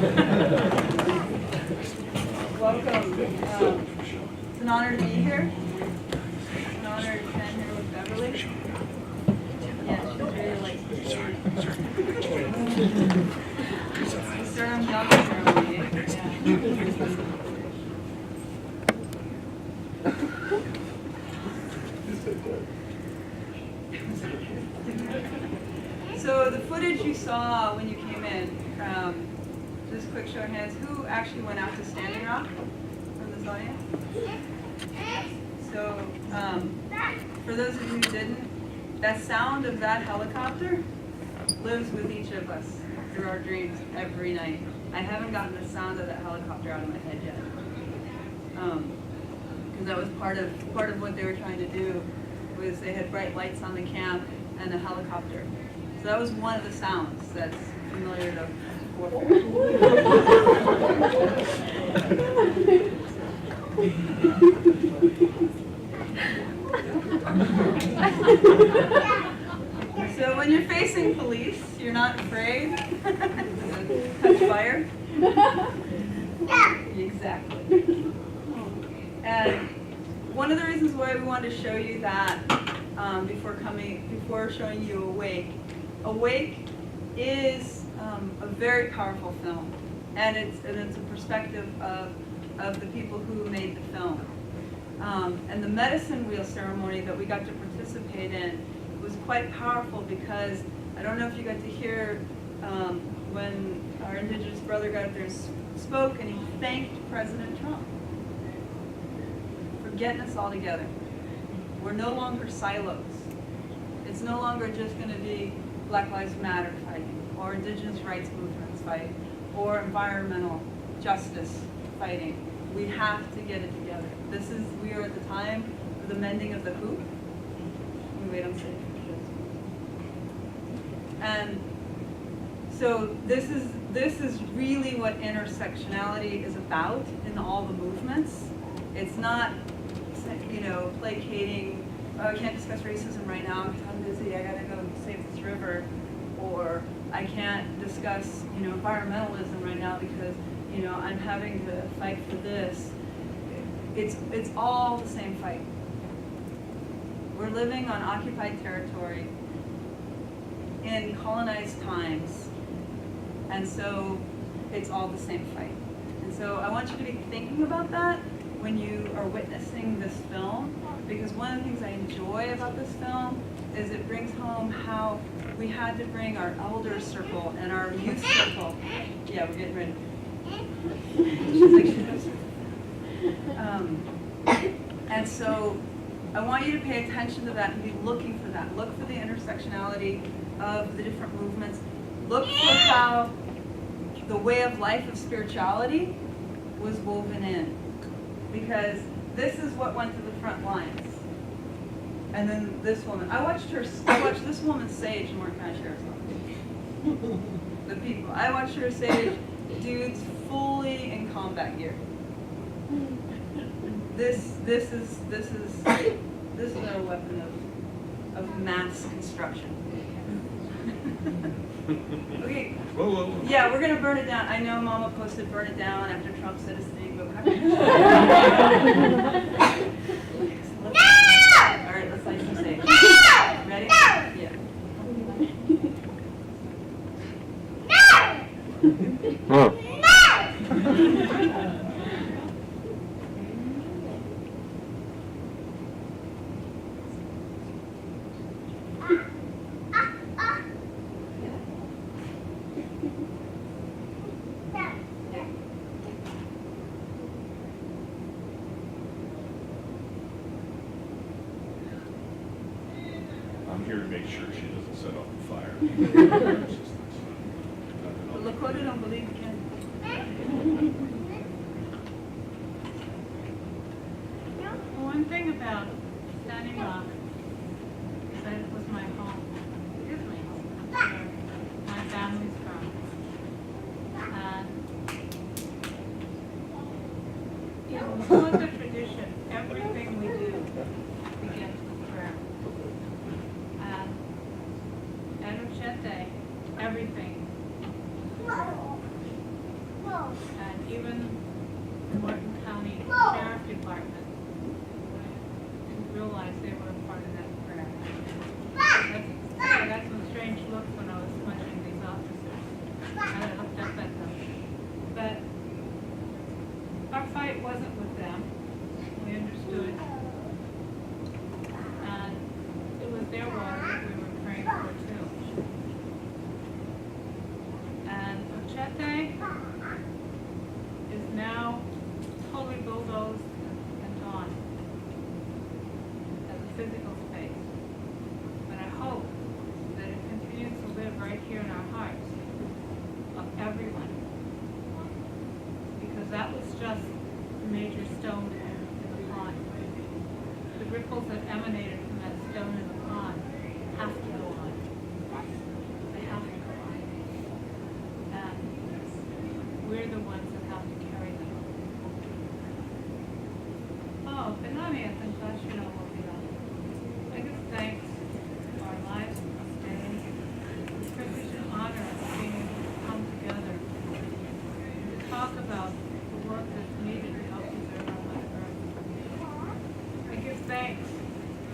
Welcome. It's an honor to be here. It's an honor to stand here with Beverly. Yeah, she's really like we start on the yoga ceremony. Yeah. So the footage you saw when you came in, just quick show of hands, who actually went out to Standing Rock from this audience? So, for those of you who didn't, that sound of that helicopter lives with each of us through our dreams every night. I haven't gotten the sound of that helicopter out of my head yet. Because that was part of what they were trying to do, was they had bright lights on the camp and a helicopter. So that was one of the sounds that's familiar to warfare. So when you're facing police, you're not afraid to touch fire? Exactly. And one of the reasons why we wanted to show you that before showing you Awake. Awake is a very powerful film, and it's a perspective of the people who made the film. And the medicine wheel ceremony that we got to participate in was quite powerful, because I don't know if you got to hear when our Indigenous brother got up there and spoke, and he thanked President Trump for getting us all together. We're no longer silos. It's no longer just going to be Black Lives Matter fighting, or Indigenous rights movements fighting, or environmental justice fighting. We have to get it together. We are at the time of the mending of the hoop. Wait, I'm saying. And so this is really what intersectionality is about in all the movements. It's not, placating, oh, I can't discuss racism right now because I'm busy, I gotta go save this river. Or I can't discuss, environmentalism right now because, I'm having to fight for this. It's all the same fight. We're living on occupied territory in colonized times, and so it's all the same fight. And so I want you to be thinking about that when you are witnessing this film, because one of the things I enjoy about this film is it brings home how we had to bring our elder circle and our youth circle. Yeah, we're getting ready. She's like, and so I want you to pay attention to that and be looking for that. Look for the intersectionality of the different movements. Look for how the way of life of spirituality was woven in. Because this is what went to the front lines. And then this woman, I watched this woman sage North Carolina Sheriff's Office. The people. I watched her sage dudes fully in combat gear. This is our weapon of mass construction. Okay. Whoa. Yeah, we're gonna burn it down. I know Mama posted burn it down after Trump said his thing, but how all right, let's light some sage. Ready? Yeah. Oh. I'm here to make sure she doesn't set off the fire. The Lakota don't believe you can. One thing about Standing Rock is that it was my home. It is my home. Where my family's from. And it was a tradition. Everything we do begins with prayer. And Enuchete, everything And even the Morton County Sheriff Department didn't realize they were a part of that prayer. I got some strange looks when I was punching these officers. And I looked up at them. But our fight wasn't with them. We understood. And it was their water that we were praying for too. And Ochete is now totally bulldozed and gone as a physical space. But I hope that it continues to live right here in our hearts of everyone. Because that was just a major stone in the pond. The ripples that emanated from that stone in the pond have to go on. They have to go on. And we're the ones that have to carry them. Oh, Abenaki and Kashina will be on. I give thanks for our lives today. It's a privilege and honor of being able to come together and to talk about the work that's needed to help preserve our Mother Earth. I give thanks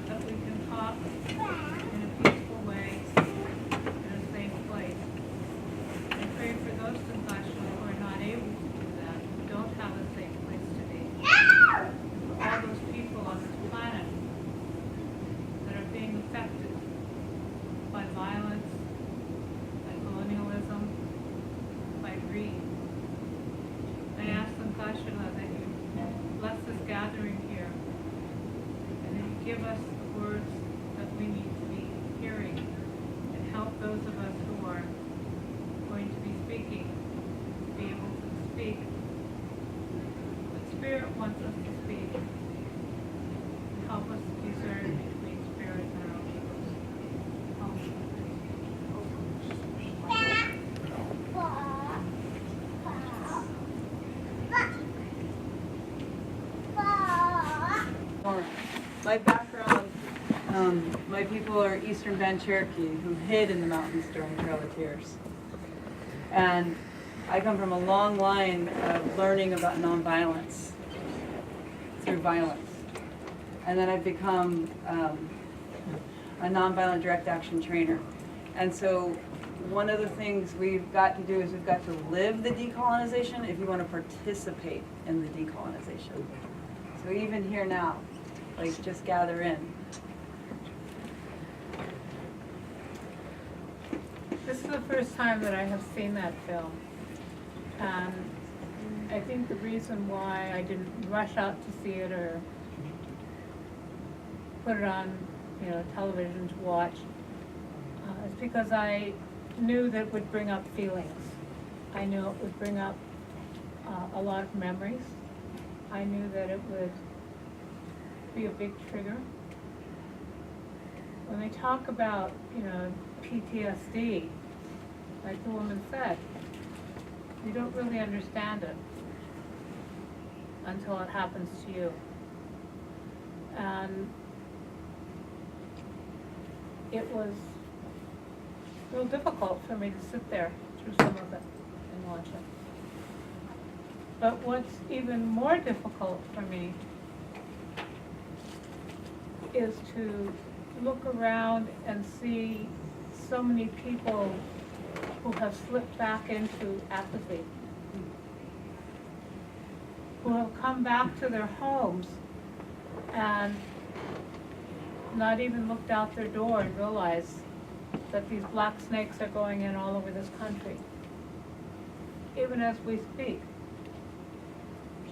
that we can talk in a peaceful way, in a safe place. I pray for those in Kashina who are not able to do that, who don't have a safe place to be. For all those people on this planet that are being affected by violence, by colonialism, by greed. I ask Kashila that you bless this gathering here and that you give us the words that we need to be hearing and help those of us who are going to be speaking to be able to speak what Spirit wants us to speak and help us discern between Spirit and our own egos. My background, my people are Eastern Band Cherokee who hid in the mountains during the Trail of Tears. And I come from a long line of learning about nonviolence through violence. And then I've become a nonviolent direct action trainer. And so one of the things we've got to do is we've got to live the decolonization if you want to participate in the decolonization. So even here now, like just gather in. This is the first time that I have seen that film. And I think the reason why I didn't rush out to see it or put it on, television to watch is because I knew that it would bring up feelings. I knew it would bring up a lot of memories. I knew that it would be a big trigger. When they talk about, PTSD, like the woman said, you don't really understand it until it happens to you. And it was real difficult for me to sit there through some of it and watch it. But what's even more difficult for me is to look around and see so many people who have slipped back into apathy, who have come back to their homes and not even looked out their door and realized that these black snakes are going in all over this country, even as we speak.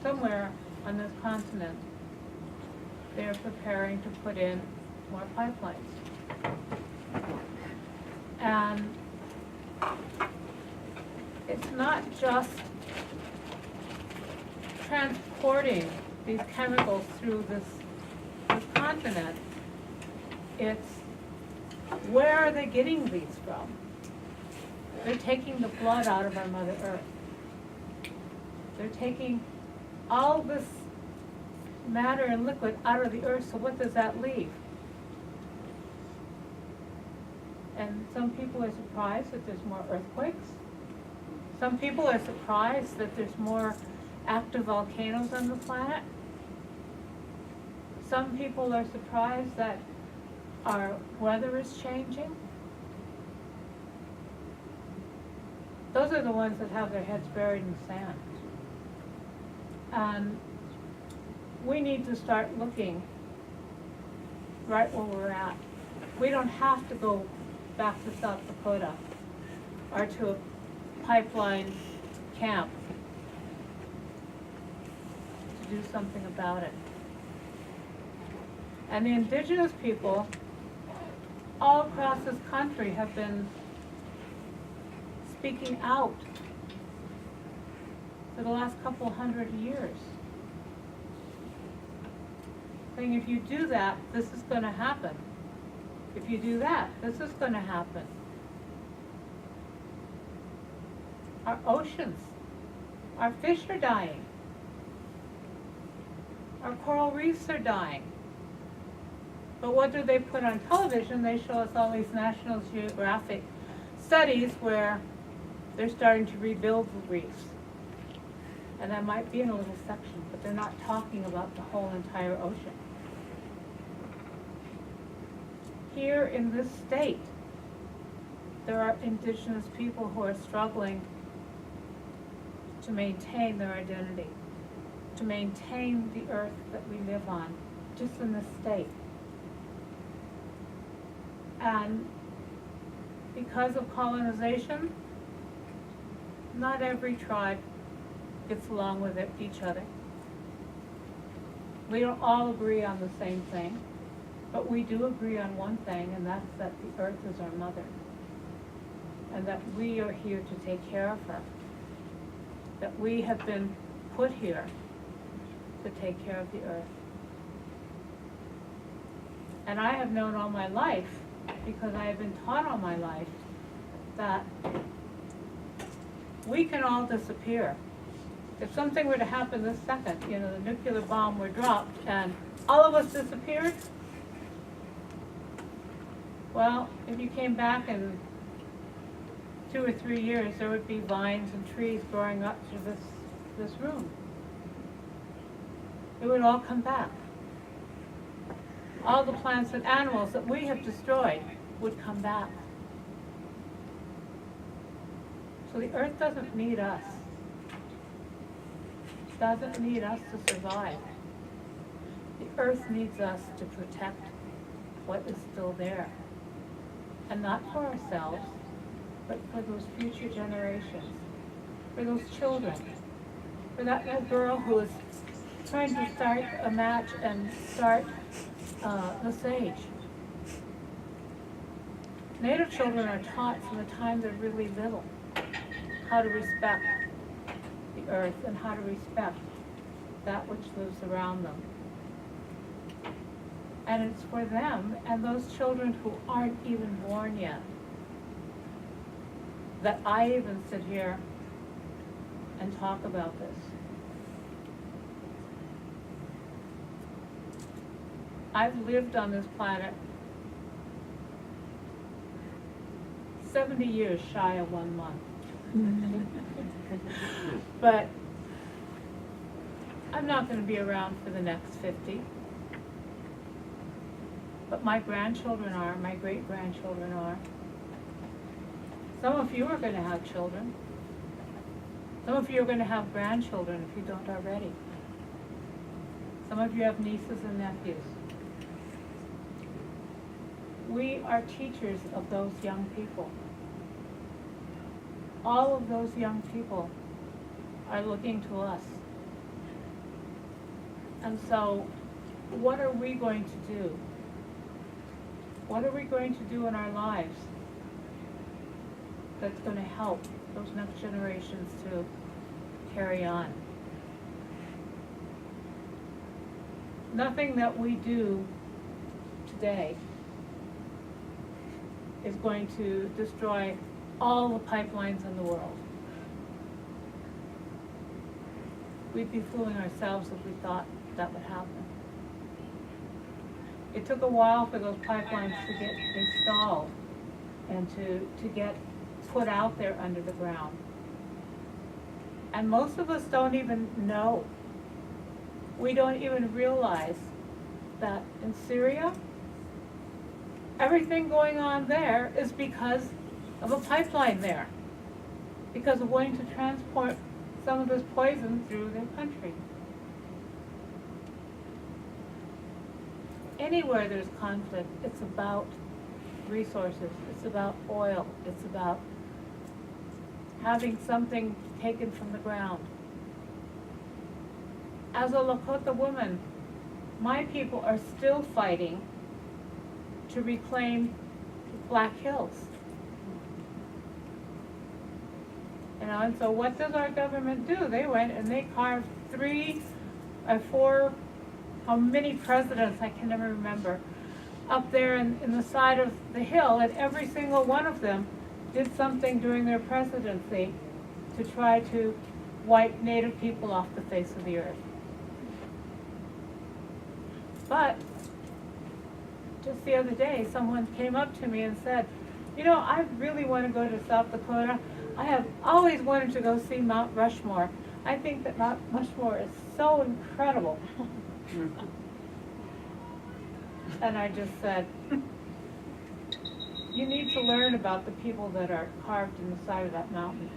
Somewhere on this continent, they're preparing to put in more pipelines. And it's not just transporting these chemicals through this continent, it's where are they getting these from? They're taking the blood out of our Mother Earth. They're taking all this matter and liquid out of the earth, so what does that leave? And some people are surprised that there's more earthquakes. Some people are surprised that there's more active volcanoes on the planet. Some people are surprised that our weather is changing. Those are the ones that have their heads buried in sand. And we need to start looking right where we're at. We don't have to go back to South Dakota or to a pipeline camp to do something about it. And the indigenous people all across this country have been speaking out for the last couple hundred years, saying if you do that, this is going to happen. If you do that, this is going to happen. Our oceans, our fish are dying. Our coral reefs are dying. But what do they put on television? They show us all these National Geographic studies where they're starting to rebuild the reefs. And that might be in a little section, but they're not talking about the whole entire ocean. Here in this state, there are indigenous people who are struggling to maintain their identity, to maintain the earth that we live on, just in this state. And because of colonization, not every tribe gets along with each other. We don't all agree on the same thing, but we do agree on one thing, and that's that the earth is our mother, and that we are here to take care of her, that we have been put here to take care of the earth. And I have known all my life, because I have been taught all my life, that we can all disappear. If something were to happen this second, the nuclear bomb were dropped and all of us disappeared, well, if you came back in 2 or 3 years, there would be vines and trees growing up through this room. It would all come back. All the plants and animals that we have destroyed would come back. So the earth doesn't need us. It doesn't need us to survive. The earth needs us to protect what is still there. And not for ourselves, but for those future generations, for those children, for that little girl who is trying to start a match and start the sage. Native children are taught from the time they're really little how to respect the earth and how to respect that which lives around them. And it's for them and those children who aren't even born yet that I even sit here and talk about this. I've lived on this planet 70 years shy of 1 month. But I'm not going to be around for the next 50. But my grandchildren are, my great-grandchildren are. Some of you are going to have children. Some of you are going to have grandchildren if you don't already. Some of you have nieces and nephews. We are teachers of those young people. All of those young people are looking to us. And so, what are we going to do? What are we going to do in our lives that's going to help those next generations to carry on? Nothing that we do today is going to destroy all the pipelines in the world. We'd be fooling ourselves if we thought that would happen. It took a while for those pipelines to get installed and to get put out there under the ground. And most of us don't even know. We don't even realize that in Syria, everything going on there is because of a pipeline there, because of wanting to transport some of this poison through their country. Anywhere there's conflict, it's about resources, it's about oil, it's about having something taken from the ground. As a Lakota woman, my people are still fighting to reclaim the Black Hills. You know, and so what does our government do? They went and they carved 3 or 4, how many presidents, I can never remember, up there in the side of the hill, and every single one of them did something during their presidency to try to wipe Native people off the face of the earth. But just the other day, someone came up to me and said, you know, I really want to go to South Dakota. I have always wanted to go see Mount Rushmore. I think that Mount Rushmore is so incredible. And I just said, you need to learn about the people that are carved in the side of that mountain,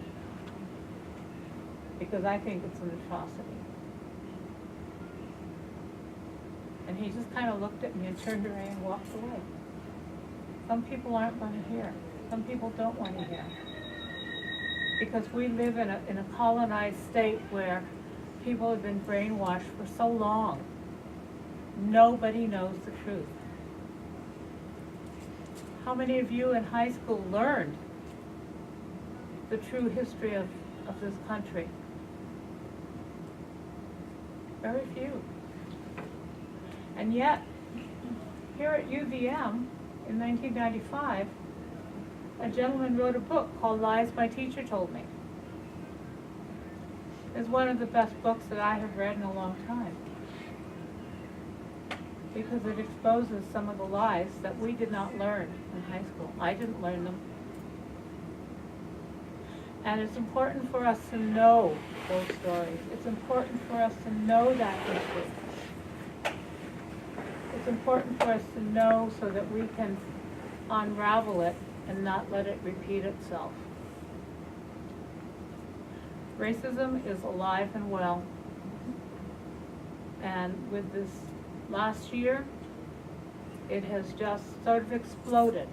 because I think it's an atrocity. And he just kind of looked at me and turned around and walked away. Some people aren't going to hear. Some people don't want to hear. Because we live in a colonized state where people have been brainwashed for so long. Nobody knows the truth. How many of you in high school learned the true history of this country? Very few. And yet, here at UVM in 1995, a gentleman wrote a book called Lies My Teacher Told Me. It's one of the best books that I have read in a long time, because it exposes some of the lies that we did not learn in high school. I didn't learn them. And it's important for us to know those stories. It's important for us to know that history. It's important for us to know so that we can unravel it and not let it repeat itself. Racism is alive and well. And with this last year, it has just sort of exploded.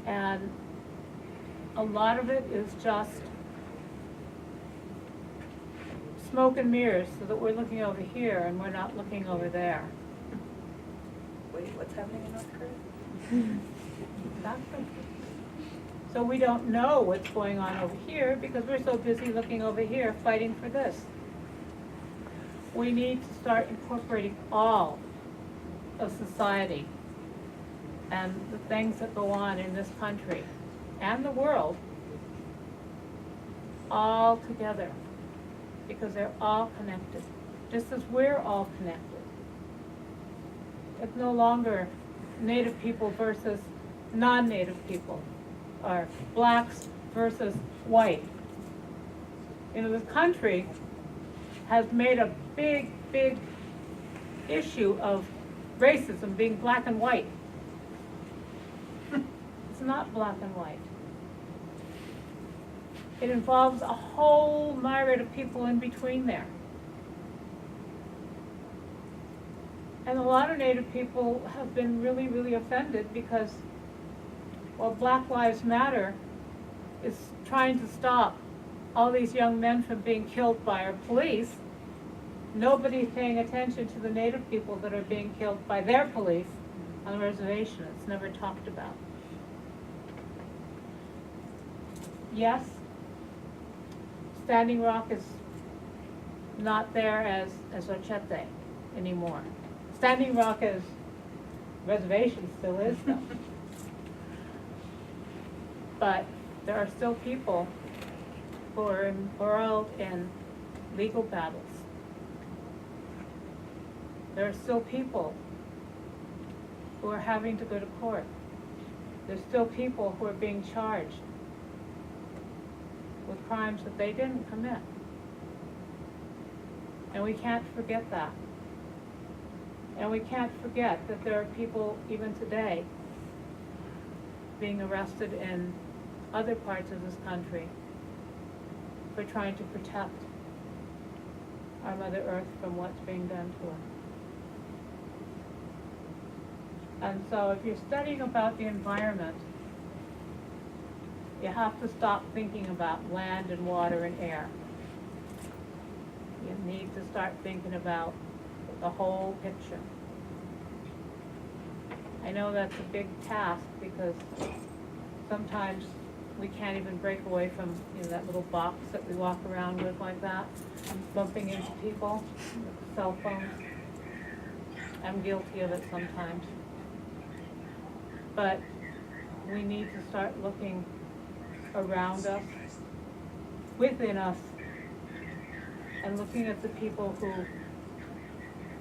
And a lot of it is just smoke and mirrors, so that we're looking over here and we're not looking over there. Wait, what's happening in North Korea? Exactly. So we don't know what's going on over here because we're so busy looking over here fighting for this. We need to start incorporating all of society and the things that go on in this country and the world all together, because they're all connected, just as we're all connected. It's no longer Native people versus non-Native people, or blacks versus white. You know, this country has made a big, big issue of racism being black and white. It's not black and white. It involves a whole myriad of people in between there. And a lot of Native people have been really, really offended because, well, Black Lives Matter is trying to stop all these young men from being killed by our police. Nobody's paying attention to the Native people that are being killed by their police on the reservation. It's never talked about. Yes, Standing Rock is not there as Ochete anymore. Standing Rock as reservation still is though. But there are still people who are embroiled in legal battles. There are still people who are having to go to court. There's still people who are being charged with crimes that they didn't commit. And we can't forget that. And we can't forget that there are people even today being arrested in other parts of this country for trying to protect our Mother Earth from what's being done to her. And so if you're studying about the environment, you have to stop thinking about land and water and air. You need to start thinking about the whole picture. I know that's a big task because sometimes we can't even break away from that little box that we walk around with like that, bumping into people with cell phones. I'm guilty of it sometimes. But we need to start looking around us, within us, and looking at the people who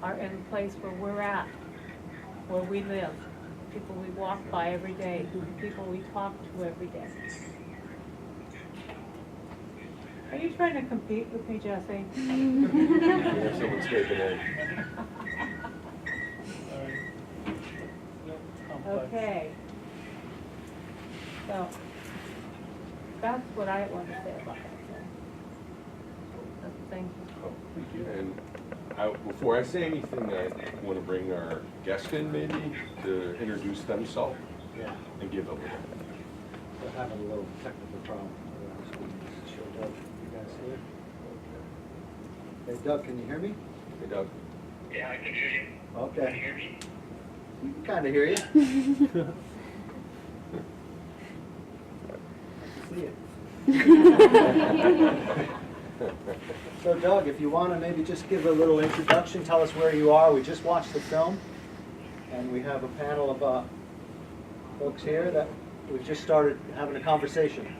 are in the place where we're at, where we live, people we walk by every day, people we talk to every day. Are you trying to compete with me, Jesse? Someone's taking it. Okay. So, that's what I want to say about that. Thank you. Oh, thank you. And before I say anything, I want to bring our guest in maybe to introduce themselves and give a little. We're having a little technical problem. Show Doug. You guys here? Hey Doug, can you hear me? Hey, Doug. Yeah, I can hear you. Okay. Can you hear me? We can kind of hear you. See it. So Doug, if you want to maybe just give a little introduction, tell us where you are. We just watched the film, and we have a panel of folks here that we've just started having a conversation.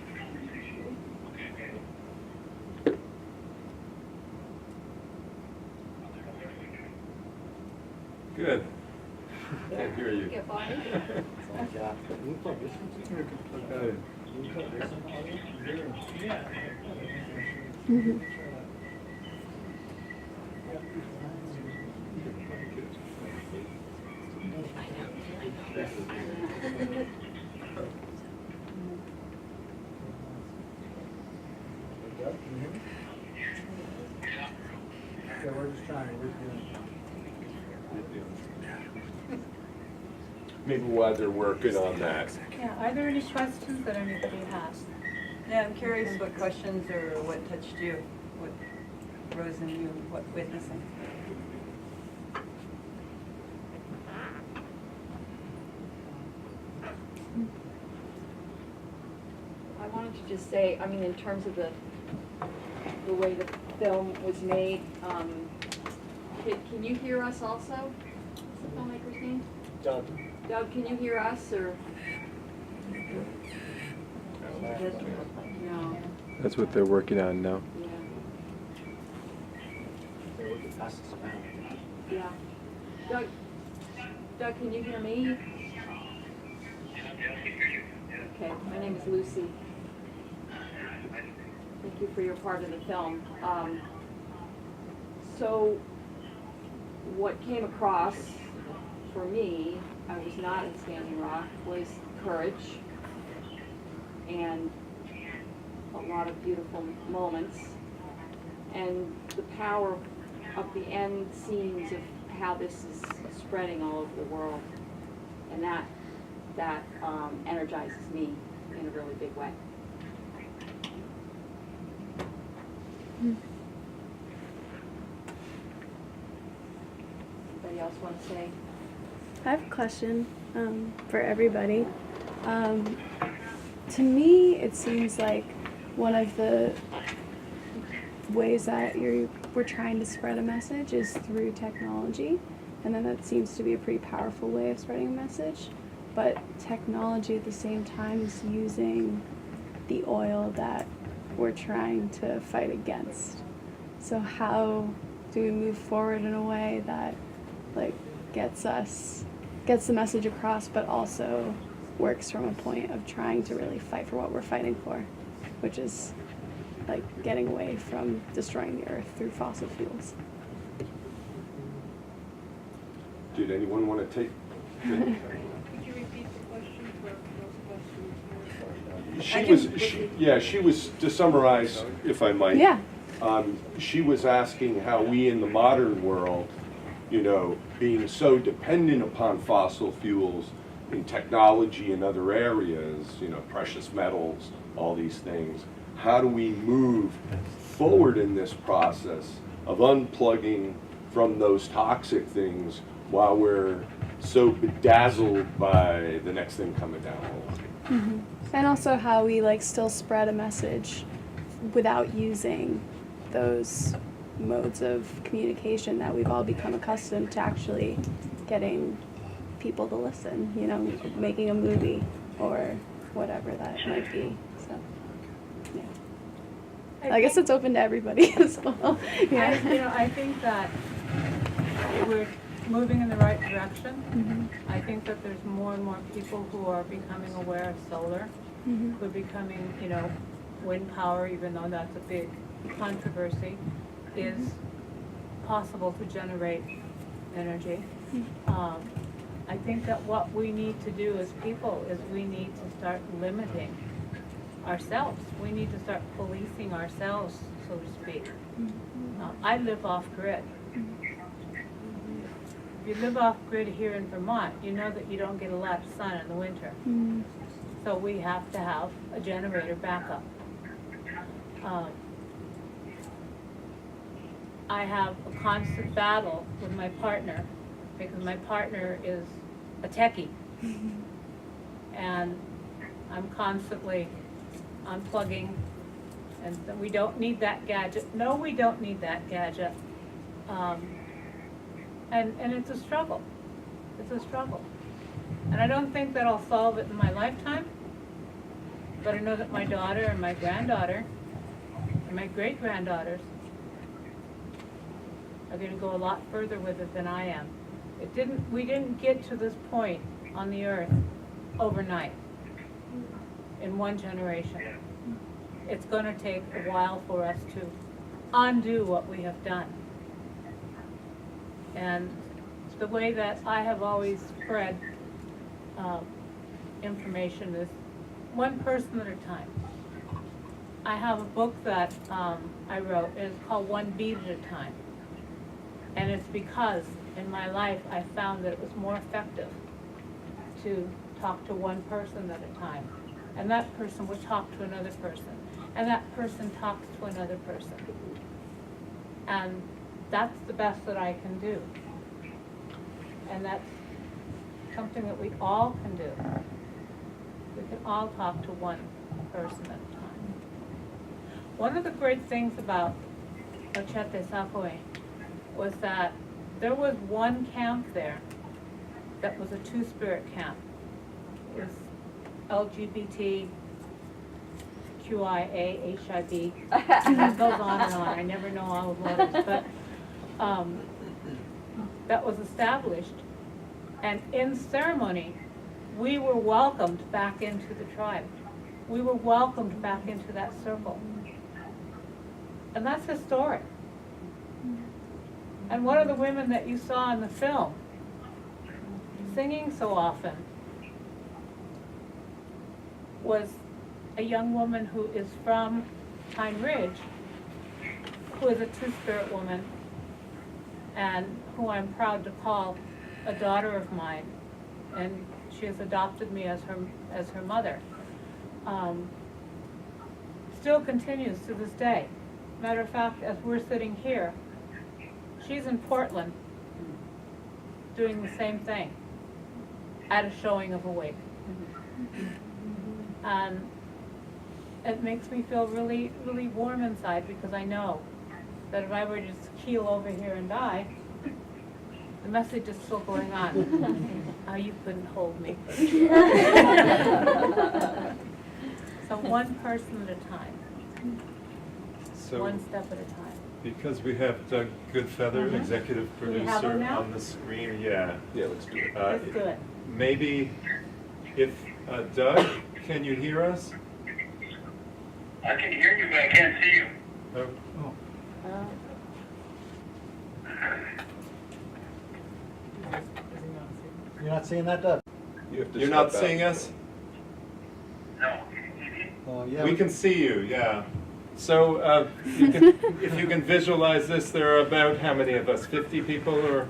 Good. Can't hear you. It's like, can you plug this one? Okay. Can you put this one? Yeah. Okay, we're just trying to Maybe while they're working on that. Yeah, are there any questions that anybody has? Yeah, I'm curious what questions or what touched you, what rose in you, what witnessing. I wanted to just say, I mean, in terms of the way the film was made, can you hear us also? What's the filmmaker's name? Doug. Doug, can you hear us, or? No. That's what they're working on now. Yeah. Okay, we can pass this around. Yeah. Doug, can you hear me? Okay, my name is Lucy. Thank you for your part of the film. So, what came across for me, I was not in Standing Rock, was courage and a lot of beautiful moments and the power of the end scenes of how this is spreading all over the world, and that energizes me in a really big way. Anybody else want to say? I have a question for everybody. To me, it seems like one of the ways that we're trying to spread a message is through technology, and then that seems to be a pretty powerful way of spreading a message. But technology at the same time is using the oil that we're trying to fight against. So how do we move forward in a way that gets the message across, but also works from a point of trying to really fight for what we're fighting for, which is like getting away from destroying the earth through fossil fuels. Did anyone want to take? Could you repeat the question for those questions? She was, to summarize, if I might. Yeah. She was asking how we in the modern world, you know, being so dependent upon fossil fuels in technology and other areas, you know, precious metals, all these things, how do we move forward in this process of unplugging from those toxic things while we're so bedazzled by the next thing coming down the line? Mm-hmm. And also how we like still spread a message without using those modes of communication that we've all become accustomed to actually getting people to listen, you know, making a movie or whatever that might be. So, yeah. I guess it's open to everybody as well. Yeah. I think that we're moving in the right direction. Mm-hmm. I think that there's more and more people who are becoming aware of solar, Mm-hmm. who are becoming, you know, wind power, even though that's a big controversy, is possible to generate energy. I think that what we need to do as people is we need to start limiting ourselves. We need to start policing ourselves, so to speak. I live off grid. If you live off grid here in Vermont, you know that you don't get a lot of sun in the winter. Mm-hmm. So we have to have a generator backup. I have a constant battle with my partner because my partner is a techie. And I'm constantly unplugging and we don't need that gadget. No, we don't need that gadget. And it's a struggle. It's a struggle. And I don't think that I'll solve it in my lifetime, but I know that my daughter and my granddaughter and my great-granddaughters are going to go a lot further with it than I am. We didn't get to this point on the earth overnight, in one generation. It's going to take a while for us to undo what we have done. And the way that I have always spread information is one person at a time. I have a book that I wrote, and it's called One Beat at a Time. And it's because in my life I found that it was more effective to talk to one person at a time. And that person would talk to another person. And that person talks to another person. And that's the best that I can do. And that's something that we all can do. We can all talk to one person at a time. One of the great things about Ochete Sakoi was that there was one camp there that was a two-spirit camp. It was LGBT, QIA, HIV. It goes on and on. I never know all the letters, but that was established. And in ceremony, we were welcomed back into the tribe. We were welcomed back into that circle. And that's historic. And one of the women that you saw in the film, singing so often, was a young woman who is from Pine Ridge, who is a two-spirit woman, and who I'm proud to call a daughter of mine, and she has adopted me as her mother. Still continues to this day. Matter of fact, as we're sitting here, she's in Portland doing the same thing at a showing of a wig. And it makes me feel really, really warm inside, because I know that if I were to just keel over here and die, the message is still going on. Oh, you couldn't hold me. So one person at a time, So, one step at a time. because we have Doug Goodfeather, executive Do we have him producer, now? on the screen, yeah. Yeah, let's do it. Let's do it. Maybe if, Doug, can you hear us? I can hear you, but I can't see you. Oh, You're not seeing that, Doug? You have to you're not step out. seeing us? No, can you see me? Oh, yeah. We can see you, yeah. So if you can visualize this, there are about how many of us? 50 people or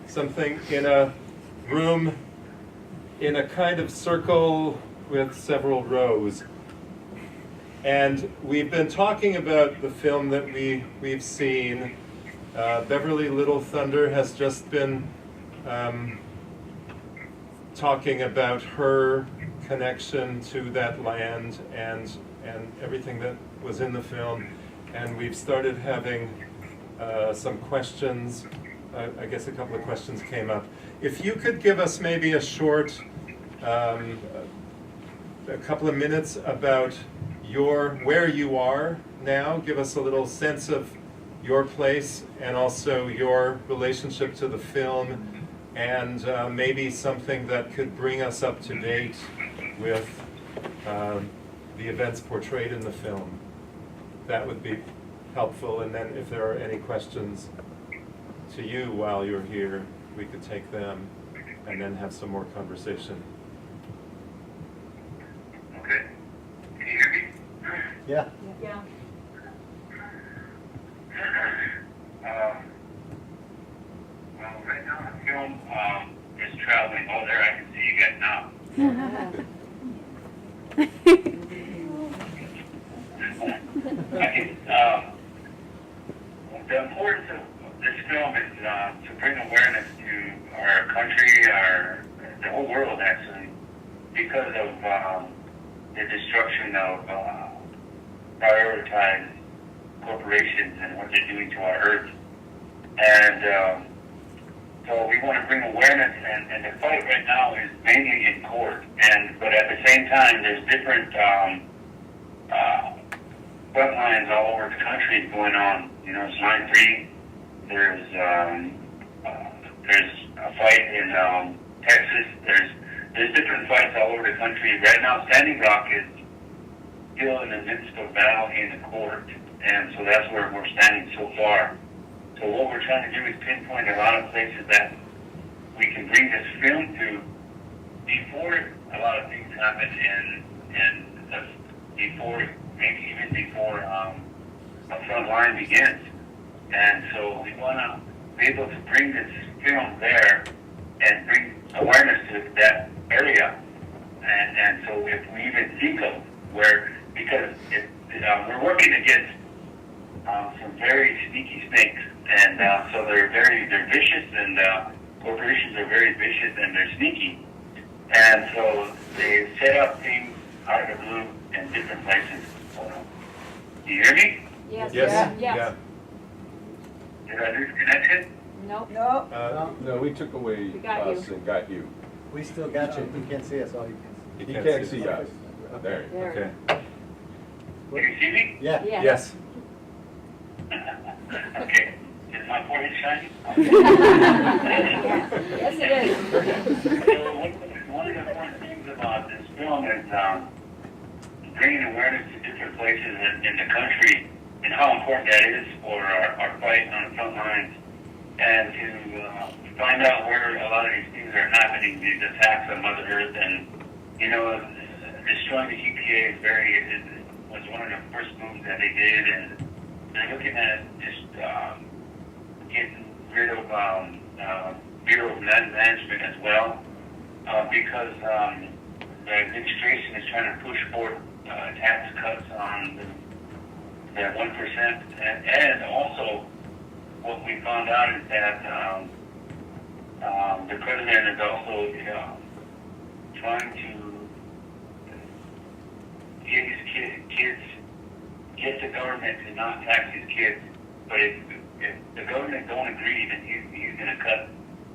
something in a room in a kind of circle with several rows. And we've been talking about the film that we've seen. Beverly Little Thunder has just been talking about her connection to that land and everything that was in the film. And we've started having some questions. I guess a couple of questions came up. If you could give us maybe a short, a couple of minutes about where you are now, give us a little sense of your place and also your relationship to the film, and maybe something that could bring us up to date with the events portrayed in the film. That would be helpful, and then if there are any questions to you while you're here, we could take them and then have some more conversation. Okay. Can you hear me? Yeah. Yeah. Well, right now the film is traveling. Oh, there, I can see you guys now. The importance of this film is to bring awareness to our country, the whole world actually, because of the destruction of prioritized corporations and what they're doing to our earth. And so we want to bring awareness, and the fight right now is mainly in court. But at the same time, there's different front lines all over the country going on. You know, it's 9/3. There's a fight in Texas. There's different fights all over the country. Right now, Standing Rock is still in the midst of battle in the court, and so that's where we're standing so far. So what we're trying to do is pinpoint a lot of places that we can bring this film to before a lot of things happen, maybe even before a front line begins. And so we want to be able to bring this film there and bring awareness to that area. And so if we even think of because we're working against some very sneaky snakes, and so they're vicious, and corporations are very vicious and they're sneaky, and so they set up things out of the blue in different places. Do you hear me? Yes. Yes? Yes. Did I lose connection? Nope. No. No, we took away We got us you. and got you. We still got you. You can't see us. All you can He can't see us. Okay. There. There. Okay. Can you see me? see. Yeah. Yeah. Yes. Okay. Is my forehead shining? Yes, it is. So one of the important things about this film is bringing awareness to different places in the country and how important that is for our fight on the front lines, and to find out where a lot of these things are happening, these attacks on Mother Earth. And, you know, destroying the EPA was one of the first moves that they did, and they're looking at just getting rid of Bureau of Land Management as well, because the administration is trying to push for tax cuts on the 1%, and also what we found out is that the president is also trying to get his kids, get the government to not tax his kids. But if the government don't agree, then he's going to cut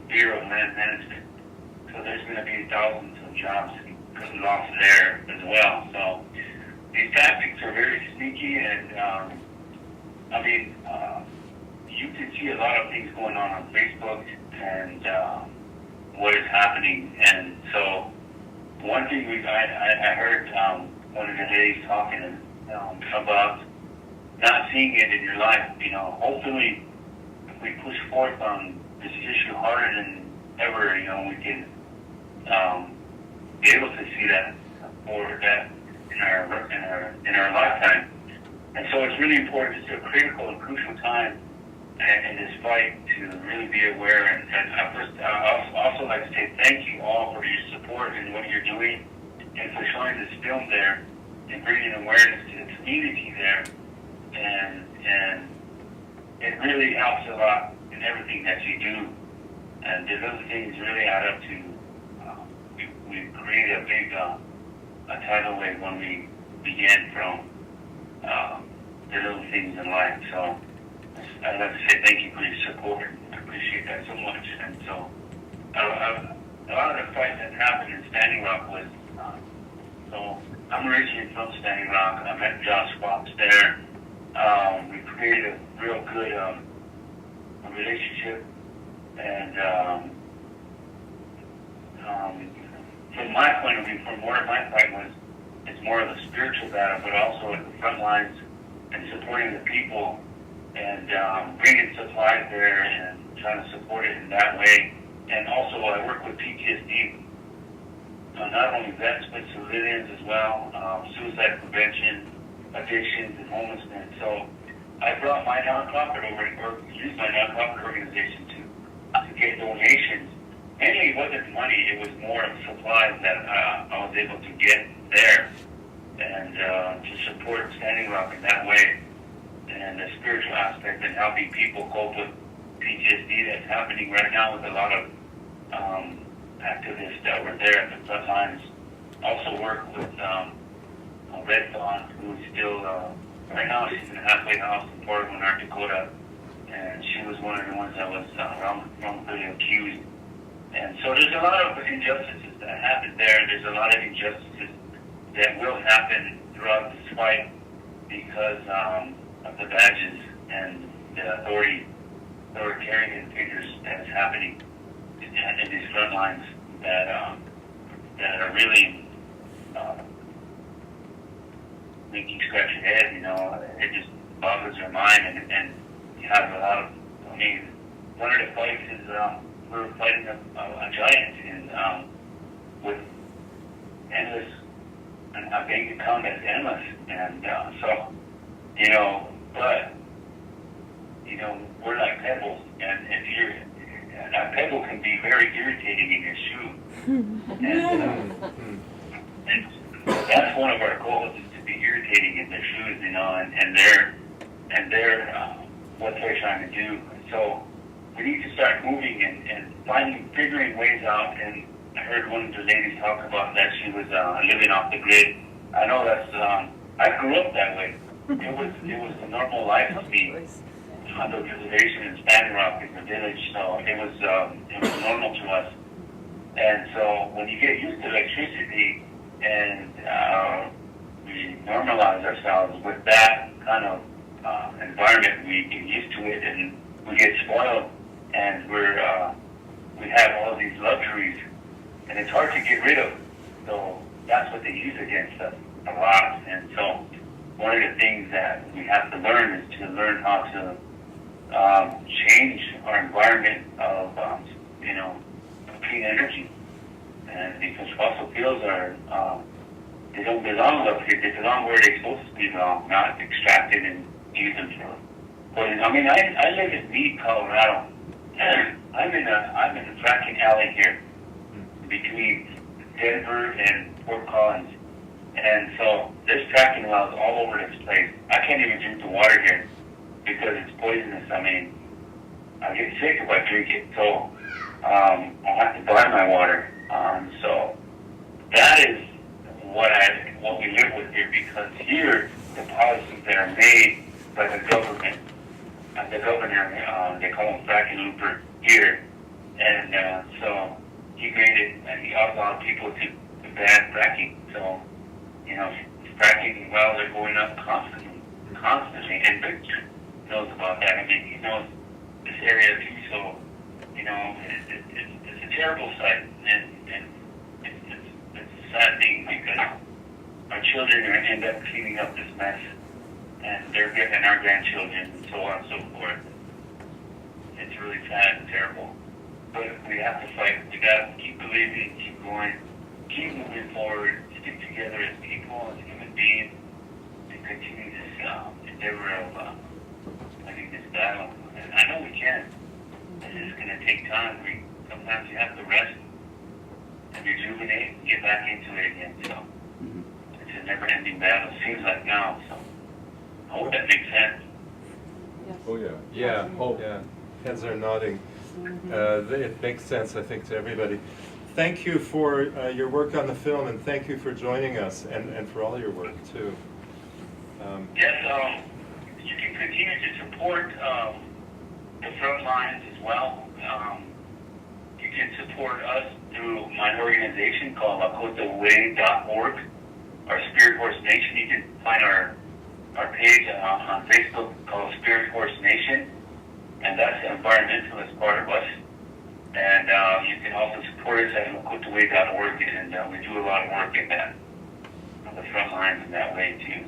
Bureau of Land Management. So there's going to be thousands of jobs lost there as well. So these tactics are very sneaky, and you can see a lot of things going on Facebook and what is happening. And so one thing I heard one of the ladies talking, about not seeing it in your life. Hopefully, if we push forth on this issue harder than ever, we can be able to see that or that in our lifetime. And so it's really important. It's a critical and crucial time in this fight to really be aware. And I also like to say thank you all for your support and what you're doing, and for showing this film there and bringing awareness to the community there. And it really helps a lot in everything that you do. And the little things really add up to. We created a big a tidal wave when we began from the little things in life. So I'd like to say thank you for your support. I appreciate that so much. And so a lot of the fight that happened in Standing Rock was, so I'm originally from Standing Rock. I met Josh Fox there. We created a real good relationship. And from my point of view, from where my fight was, it's more of a spiritual battle, but also at the front lines and supporting the people and bringing supplies there and trying to support it in that way. And also I work with PTSD, not only vets, but civilians as well, suicide prevention, addictions, and homelessness. So I brought my nonprofit over, or used my nonprofit organization to get donations. Mainly it wasn't money, it was more supplies that I was able to get there, and to support Standing Rock in that way, and the spiritual aspect and helping people cope with PTSD that's happening right now with a lot of activists that were there at the front lines. Also work with Red Dawn, who's still, right now she's in a halfway house in Portland, North Dakota, and she was one of the ones that was wrongfully accused. And so there's a lot of injustices that happen there. There's a lot of injustices that will happen throughout this fight because of the badges and the authoritarian figures that is happening in these front lines that are really making you scratch your head. It just boggles your mind, and you have a lot of. I mean, one of the fights is. We're fighting a giant with endless, and a bank account that's endless. And so, but, we're like pebbles. And a pebble can be very irritating in your shoe. And that's one of our goals, is to be irritating in their shoes, and they're what they're trying to do. So, we need to start moving and figuring ways out. And I heard one of the ladies talk about that she was living off the grid. I know that's, I grew up that way. It was a normal life for me on the reservation in Standing Rock in the village. So it was normal to us. And so when you get used to electricity and we normalize ourselves with that kind of environment, we get used to it and we get spoiled. And we have all these luxuries, and it's hard to get rid of. So that's what they use against us a lot. And so one of the things that we have to learn is to learn how to change our environment of clean energy. And because fossil fuels they don't belong up here. They belong where they're supposed to belong, not extracted and used them for. But I live in Meade, Colorado. I'm in a fracking alley here between Denver and Fort Collins, and so there's fracking wells all over this place. I can't even drink the water here because it's poisonous. I mean, I get sick if I drink it, so I have to buy my water. So that is what we live with here, because here the policies that are made by the government. The governor, they call him fracking looper here, and so he made it, and he outlawed people to ban fracking. So, fracking wells are going up constantly, and Victor knows about that. I mean, he knows this area too, so, it's a terrible sight, and it's a sad thing, because our children are end up cleaning up this mess, and they're getting our grandchildren, and so on and so forth. It's really sad and terrible. But we have to fight. We gotta keep believing, keep going, keep moving forward, stick together as people, as human beings, and continue this endeavor of fighting this battle. And I know we can. It's just gonna take time. Sometimes you have to rest and rejuvenate and get back into it again. So it's a never-ending battle. Seems like now. So I hope that makes sense. Yes. Oh, yeah. Yeah, Oh. yeah. Heads are nodding. It makes sense, I think, to everybody. Thank you for your work on the film, and thank you for joining us, and for all your work, too. Yes, you can continue to support the front lines as well. You can support us through my organization called lakotaway.org, our Spirit Horse Nation. You can find our page on Facebook called Spirit Horse Nation, and that's an environmentalist part of us. And you can also support us at lakotaway.org, and we do a lot of work in that, on the front lines in that way too.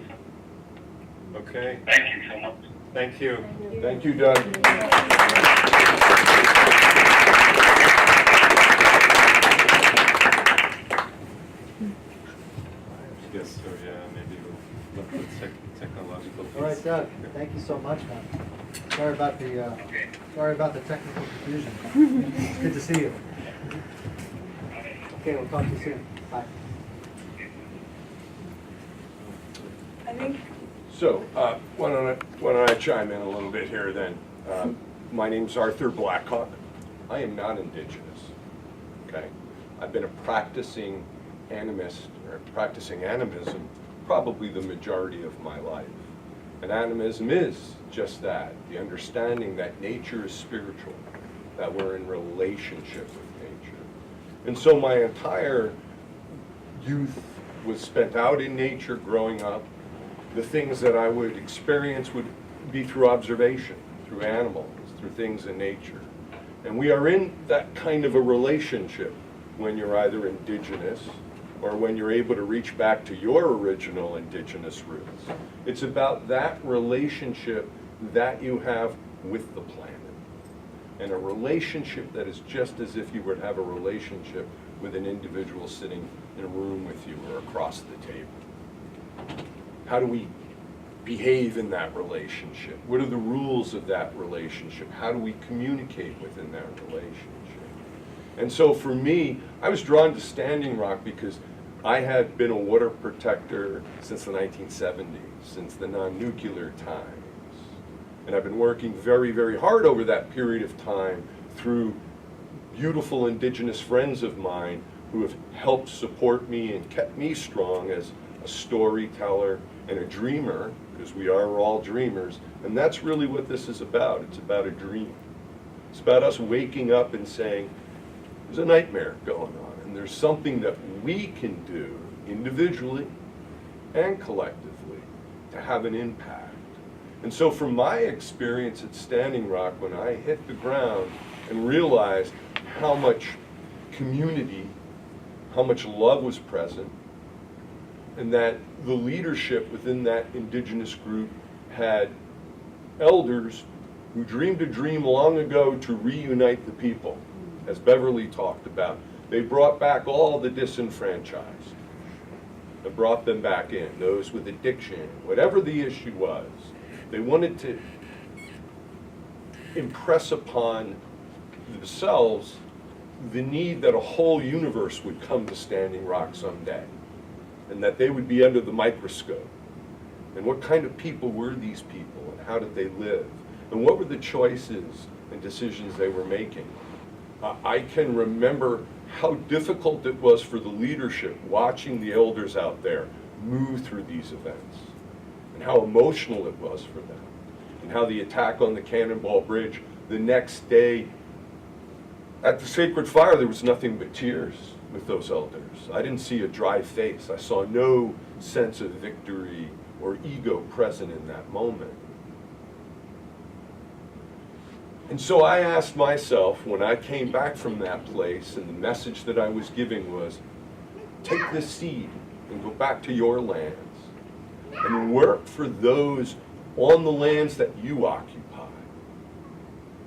So, Okay, thank you so much. thank you. Thank you, Doug. Yes, so yeah, maybe we'll look at technological piece. All right, Doug, thank you so much, man. Sorry about the technical confusion. It's good to see you. Okay, we'll talk to you soon. Bye. I think So, why don't I chime in a little bit here then? My name's Arthur Blackhawk. I am not indigenous, okay? I've been a practicing animist, or practicing animism, probably the majority of my life. And animism is just that, the understanding that nature is spiritual, that we're in relationship with nature. And so my entire youth was spent out in nature growing up. The things that I would experience would be through observation, through animals, through things in nature. And we are in that kind of a relationship when you're either indigenous or when you're able to reach back to your original indigenous roots. It's about that relationship that you have with the planet. And a relationship that is just as if you were to have a relationship with an individual sitting in a room with you or across the table. How do we behave in that relationship? What are the rules of that relationship? How do we communicate within that relationship? And so for me, I was drawn to Standing Rock because I had been a water protector since the 1970s, since the non-nuclear times. And I've been working very, very hard over that period of time through beautiful indigenous friends of mine who have helped support me and kept me strong as a storyteller and a dreamer, because we are all dreamers, and that's really what this is about. It's about a dream. It's about us waking up and saying, there's a nightmare going on, and there's something that we can do individually and collectively to have an impact. And so from my experience at Standing Rock, when I hit the ground and realized how much community, how much love was present, and that the leadership within that indigenous group had elders who dreamed a dream long ago to reunite the people, as Beverly talked about. They brought back all the disenfranchised. They brought them back in, those with addiction, whatever the issue was. They wanted to impress upon themselves the need that a whole universe would come to Standing Rock someday, and that they would be under the microscope. And what kind of people were these people, and how did they live? And what were the choices and decisions they were making? I can remember how difficult it was for the leadership watching the elders out there move through these events, and how emotional it was for them, and how the attack on the Cannonball Bridge the next day at the Sacred Fire, there was nothing but tears with those elders. I didn't see a dry face. I saw no sense of victory or ego present in that moment. And so I asked myself, when I came back from that place, and the message that I was giving was, take this seed and go back to your lands and work for those on the lands that you occupy.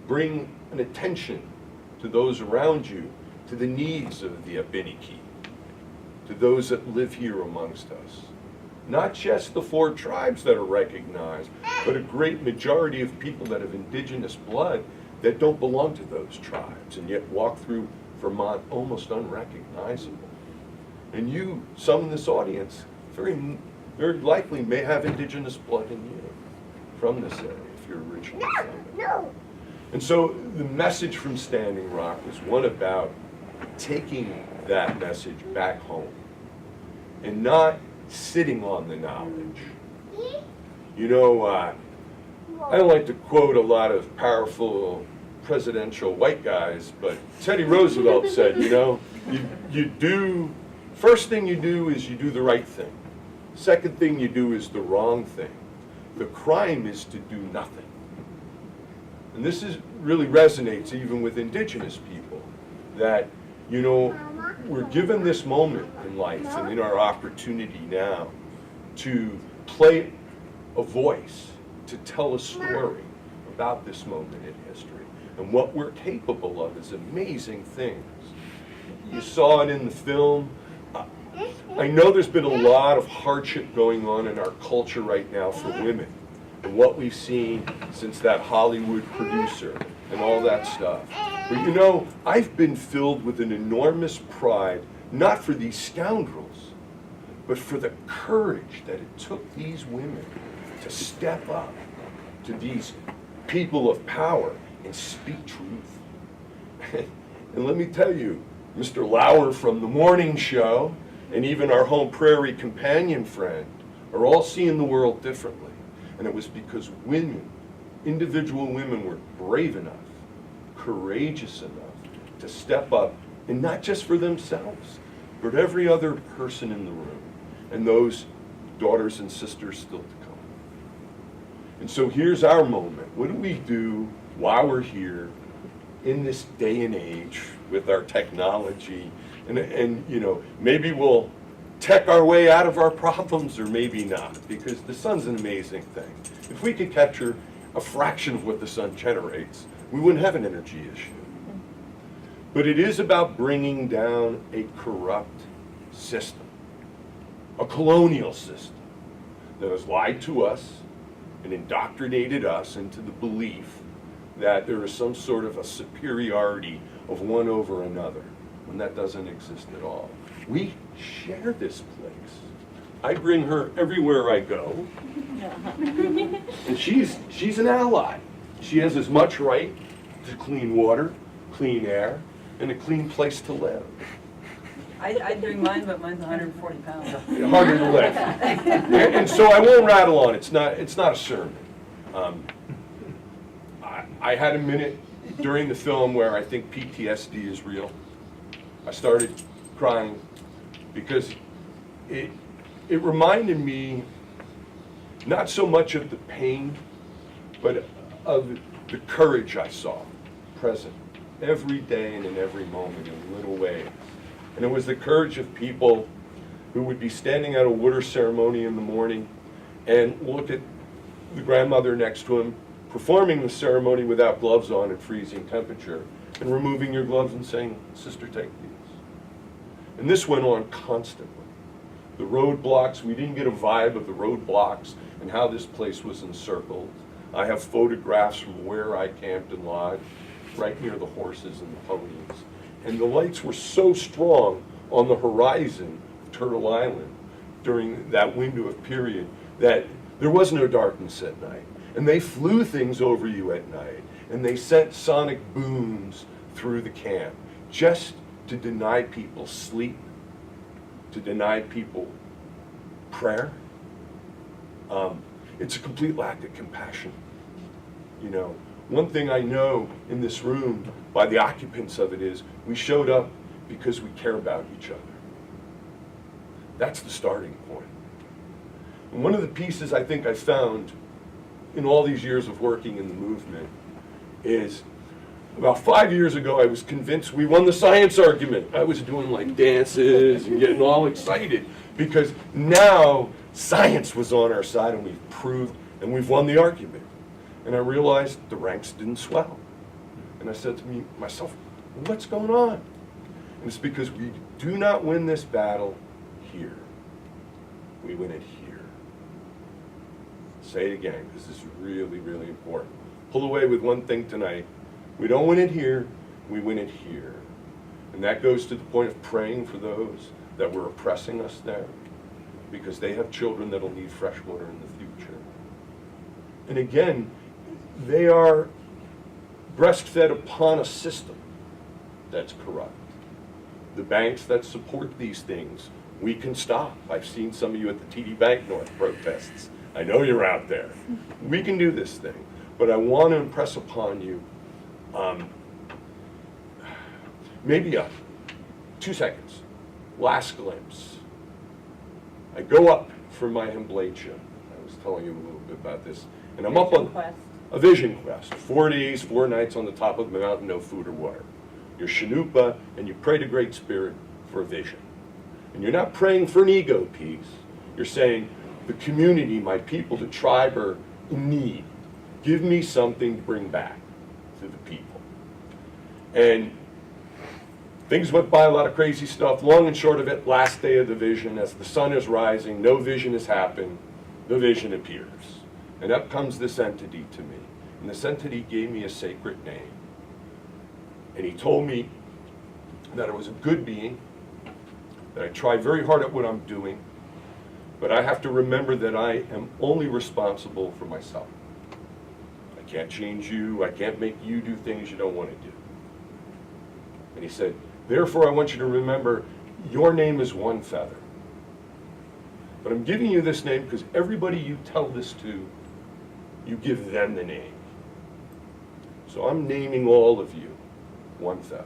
Bring an attention to those around you, to the needs of the Abenaki, to those that live here amongst us. Not just the 4 tribes that are recognized, but a great majority of people that have indigenous blood that don't belong to those tribes and yet walk through Vermont almost unrecognizable. And you, some in this audience, very likely may have indigenous blood in you from this area if you're originally from it. No. And so the message from Standing Rock was one about taking that message back home and not sitting on the knowledge. You know, I don't like to quote a lot of powerful presidential white guys, but Teddy Roosevelt said, you know, first thing you do is you do the right thing. Second thing you do is the wrong thing. The crime is to do nothing. And this really resonates even with indigenous people, that, you know, we're given this moment in life and in our opportunity now to play a voice, to tell a story about this moment in history. And what we're capable of is amazing things. You saw it in the film. I know there's been a lot of hardship going on in our culture right now for women, and what we've seen since that Hollywood producer and all that stuff. But you know, I've been filled with an enormous pride, not for these scoundrels, but for the courage that it took these women to step up to these people of power and speak truth. And let me tell you, Mr. Lauer from the morning show, and even our home prairie companion friend, are all seeing the world differently. And it was because women, individual women, were brave enough, courageous enough to step up, and not just for themselves, but every other person in the room, and those daughters and sisters still to come. And so here's our moment. What do we do while we're here in this day and age with our technology? And you know, maybe we'll tech our way out of our problems, or maybe not, because the sun's an amazing thing. If we could capture a fraction of what the sun generates, we wouldn't have an energy issue. But it is about bringing down a corrupt system, a colonial system that has lied to us and indoctrinated us into the belief that there is some sort of a superiority of one over another, when that doesn't exist at all. We share this place. I bring her everywhere I go, and she's an ally. She has as much right to clean water, clean air, and a clean place to live. I'd bring mine, but mine's 140 pounds. Harder to lift. And so I won't rattle on. It's not a sermon. I had a minute during the film where I think PTSD is real. I started crying because it reminded me not so much of the pain, but of the courage I saw present every day and in every moment in little ways. And it was the courage of people who would be standing at a water ceremony in the morning and look at the grandmother next to him performing the ceremony without gloves on at freezing temperature, and removing your gloves and saying, "Sister, take these." And this went on constantly. The roadblocks, we didn't get a vibe of the roadblocks and how this place was encircled. I have photographs from where I camped and lodged, right near the horses and the ponies. And the lights were so strong on the horizon of Turtle Island during that window of period that there was no darkness at night. And they flew things over you at night, and they sent sonic booms through the camp just to deny people sleep, to deny people prayer. It's a complete lack of compassion. You know, one thing I know in this room by the occupants of it is we showed up because we care about each other. That's the starting point. And one of the pieces I think I found in all these years of working in the movement is about 5 years ago I was convinced we won the science argument. I was doing like dances and getting all excited Because now science was on our side and we've proved and we've won the argument. And I realized the ranks didn't swell. And I said to myself, what's going on? And it's because we do not win this battle here. We win it here. Say it again, because this is really, really important. Pull away with one thing tonight. We don't win it here, we win it here. And that goes to the point of praying for those that were oppressing us there, because they have children that'll need fresh water in the future. And again, they are breastfed upon a system that's corrupt. The banks that support these things, we can stop. I've seen some of you at the TD Bank North protests. I know you're out there. We can do this thing. But I want to impress upon you, maybe 2 seconds, last glimpse. I go up for my Himblation. I was telling you a little bit about this. And I'm up on a vision quest. 4 days, 4 nights on the top of the mountain, no food or water. You're Shanupa, and you pray to Great Spirit for a vision. And you're not praying for an ego piece. You're saying, the community, my people, the tribe are in need. Give me something to bring back to the people. And things went by, a lot of crazy stuff. Long and short of it, last day of the vision, as the sun is rising, no vision has happened, the vision appears. And up comes this entity to me. And this entity gave me a sacred name. And he told me that I was a good being, that I try very hard at what I'm doing, but I have to remember that I am only responsible for myself. I can't change you. I can't make you do things you don't want to do. And he said, therefore I want you to remember your name is One Feather. But I'm giving you this name because everybody you tell this to, you give them the name. So I'm naming all of you One Feather.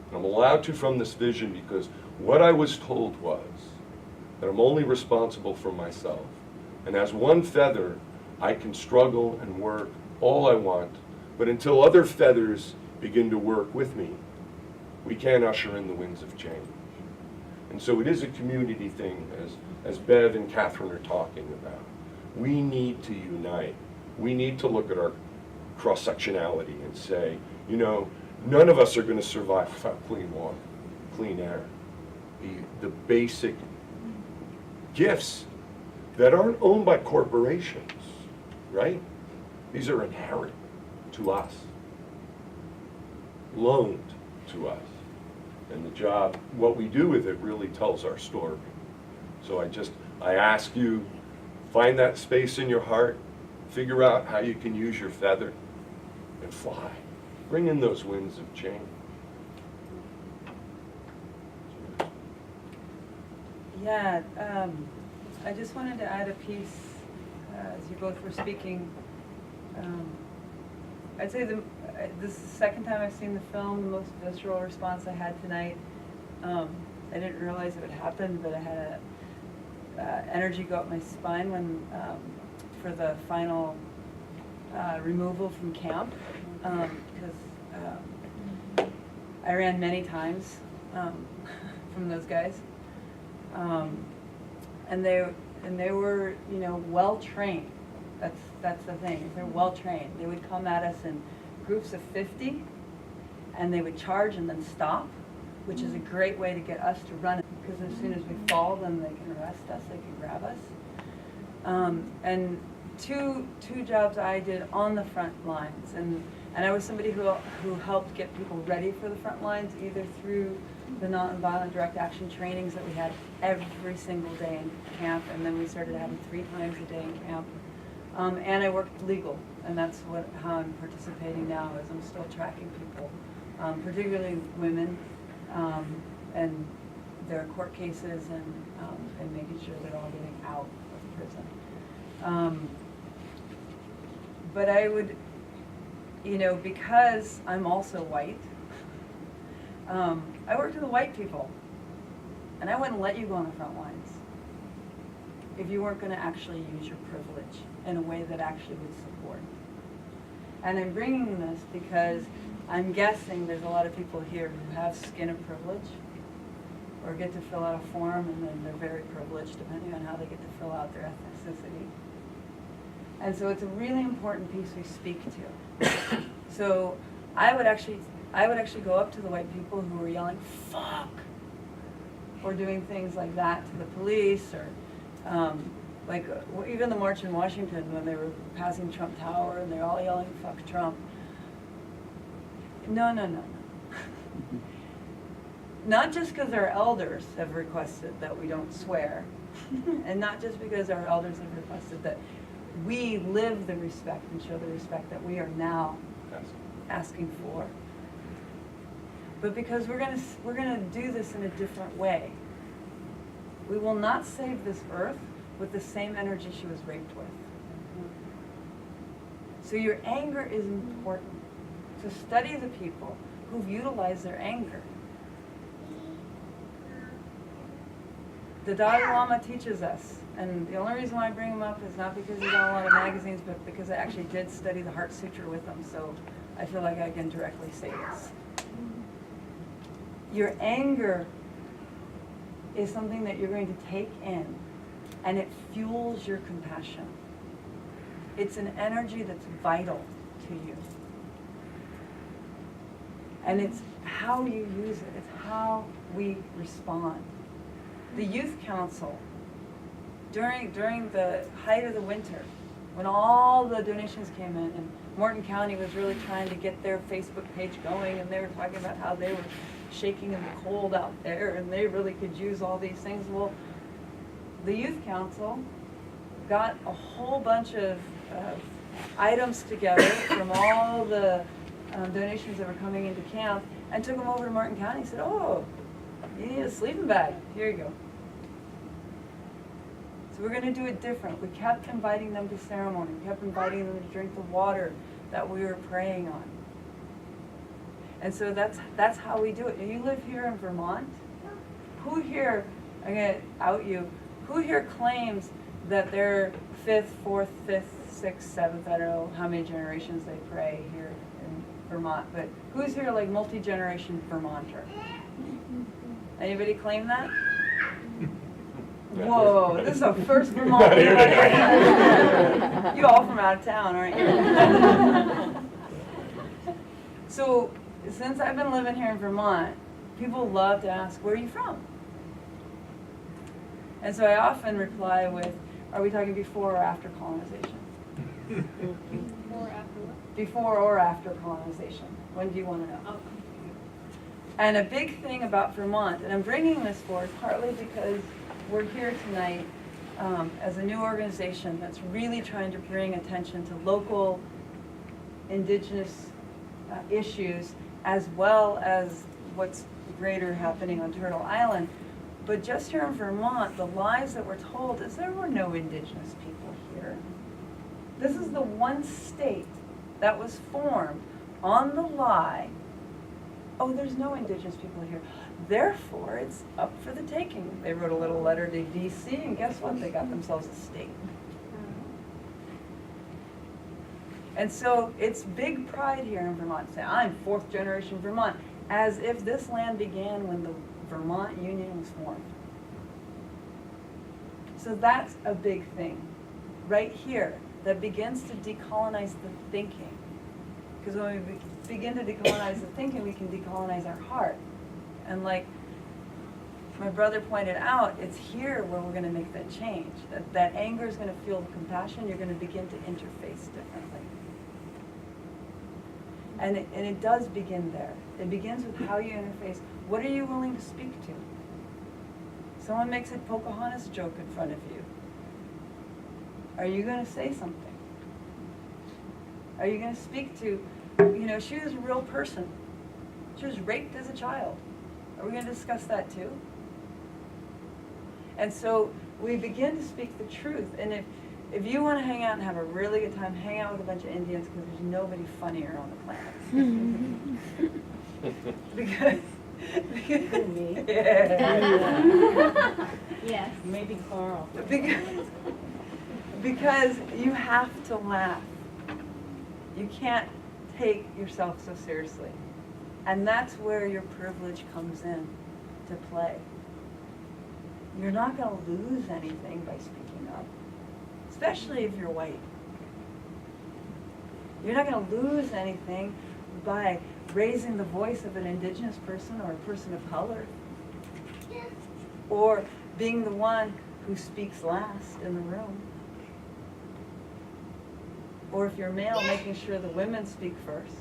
And I'm allowed to from this vision because what I was told was that I'm only responsible for myself. And as one feather, I can struggle and work all I want, but until other feathers begin to work with me, we can't usher in the winds of change. And so it is a community thing, as Bev and Catherine are talking about. We need to unite. We need to look at our cross-sectionality and say, you know, none of us are going to survive without clean water, clean air. The basic gifts that aren't owned by corporations, right? These are inherent to us, loaned to us. And the job, what we do with it really tells our story. So I ask you, find that space in your heart, figure out how you can use your feather and fly. Bring in those winds of change. Yeah, I just wanted to add a piece, as you both were speaking. I'd say this is the second time I've seen the film, the most visceral response I had tonight. I didn't realize it would happen, but I had energy go up my spine when for the final removal from camp, because I ran many times from those guys. And they were, you know, well trained. That's the thing. They're well trained. They would come at us in groups of 50, and they would charge and then stop, which is a great way to get us to run. Because as soon as we fall, then they can arrest us. They can grab us. And two jobs I did on the front lines, and I was somebody who helped get people ready for the front lines, either through the nonviolent direct action trainings that we had every single day in camp, and then we started having 3 times a day in camp. And I worked legal, and that's how I'm participating now, is I'm still tracking people, particularly women, and their court cases, and making sure they're all getting out of prison. But I would, you know, because I'm also white, I worked with the white people, and I wouldn't let you go on the front lines if you weren't going to actually use your privilege in a way that actually would support. And I'm bringing this because I'm guessing there's a lot of people here who have skin of privilege, or get to fill out a form, and then they're very privileged depending on how they get to fill out their ethnicity. And so it's a really important piece we speak to. So I would actually go up to the white people who were yelling, "Fuck!" or doing things like that to the police, or even the march in Washington when they were passing Trump Tower and they're all yelling, "Fuck Trump." No. Not just because our elders have requested that we don't swear, and not just because our elders have requested that we live the respect and show the respect that we are now asking for, but because we're gonna do this in a different way. We will not save this earth with the same energy she was raped with. So your anger is important. So study the people who've utilized their anger. The Dalai Lama teaches us, and the only reason why I bring him up is not because he's on a lot of magazines, but because I actually did study the Heart Sutra with him, so I feel like I can directly say this. Your anger is something that you're going to take in, and it fuels your compassion. It's an energy that's vital to you. And it's how you use it. It's how we respond. The Youth Council, during the height of the winter, when all the donations came in, and Morton County was really trying to get their Facebook page going, and they were talking about how they were shaking in the cold out there, and they really could use all these things. Well, the Youth Council got a whole bunch of items together from all the donations that were coming into camp, and took them over to Martin County and said, "Oh, you need a sleeping bag. Here you go." So we're going to do it different. We kept inviting them to ceremony. We kept inviting them to drink the water that we were praying on. And so that's how we do it. You live here in Vermont. Who here, I'm going to out you, who here claims that they're 5th, 4th, 5th, 6th, 7th, I don't know how many generations they pray here in Vermont, but who's here like multi-generation Vermonter? Anybody claim that? Whoa, this is the first Vermont. You all from out of town, aren't you? So, since I've been living here in Vermont, people love to ask, "Where are you from?" And so I often reply with, "Are we talking before or after colonization?" Before, after what? Before or after colonization? When do you want to know? Oh. And a big thing about Vermont, and I'm bringing this forward partly because we're here tonight as a new organization that's really trying to bring attention to local indigenous issues, as well as what's greater happening on Turtle Island. But just here in Vermont, the lies that we're told is there were no indigenous people here. This is the one state that was formed on the lie, "Oh, there's no indigenous people here, therefore it's up for the taking." They wrote a little letter to DC, and guess what? They got themselves a state. And so it's big pride here in Vermont. Say, "I'm 4th generation Vermont," as if this land began when the Vermont Union was formed. So that's a big thing right here that begins to decolonize the thinking. Because when we begin to decolonize the thinking, we can decolonize our heart. And like my brother pointed out, it's here where we're going to make that change. That anger is going to fuel compassion. You're going to begin to interface differently. And it does begin there. It begins with how you interface. What are you willing to speak to? Someone makes a Pocahontas joke in front of you. Are you going to say something? Are you going to speak to, she was a real person. She was raped as a child. Are we going to discuss that too? And so we begin to speak the truth. And if you want to hang out and have a really good time, hang out with a bunch of Indians, because there's nobody funnier on the planet. because Me. Yeah. Yes. Maybe Carl. Because you have to laugh. You can't take yourself so seriously. And that's where your privilege comes in to play. you're not going to lose anything by speaking up, especially if you're white. You're not going to lose anything by raising the voice of an indigenous person or a person of color, or being the one who speaks last in the room. Or if you're male, making sure the women speak first.